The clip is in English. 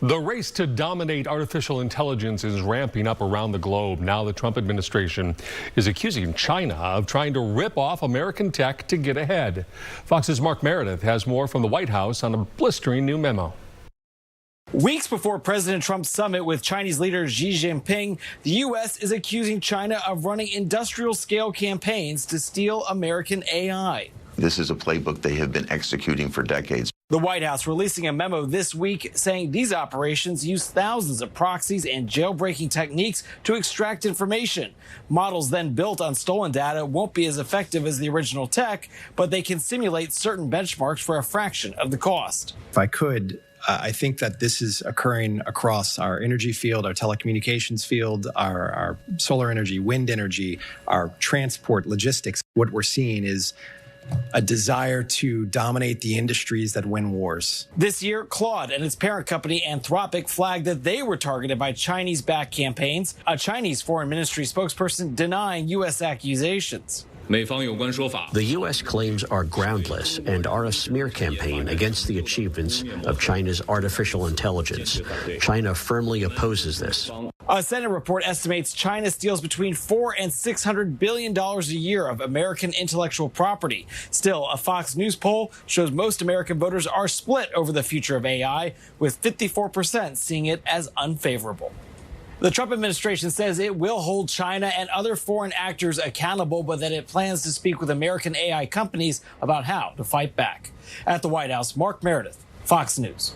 The race to dominate artificial intelligence is ramping up around the globe. Now the Trump administration is accusing China of trying to rip off American tech to get ahead. Fox's Mark Meredith has more from the White House on a blistering new memo. Weeks before President Trump's summit with Chinese leader Xi Jinping, the U.S. is accusing China of running industrial-scale campaigns to steal American AI. This is a playbook they have been executing for decades. The White House releasing a memo this week saying these operations use thousands of proxies and jailbreaking techniques to extract information. Models then built on stolen data won't be as effective as the original tech, but they can simulate certain benchmarks for a fraction of the cost. If I could, I think that this is occurring across our energy field, our telecommunications field, our solar energy, wind energy, our transport, logistics. What we're seeing is a desire to dominate the industries that win wars. This year, Claude and its parent company Anthropic flagged that they were targeted by Chinese-backed campaigns, a Chinese foreign ministry spokesperson denying U.S. accusations. The U.S. claims are groundless and are a smear campaign against the achievements of China's artificial intelligence. China firmly opposes this. A Senate report estimates China steals between $400 and $600 billion a year of American intellectual property. Still, a Fox News poll shows most American voters are split over the future of AI, with 54% seeing it as unfavorable. The Trump administration says it will hold China and other foreign actors accountable, but that it plans to speak with American AI companies about how to fight back. At the White House, Mark Meredith, Fox News.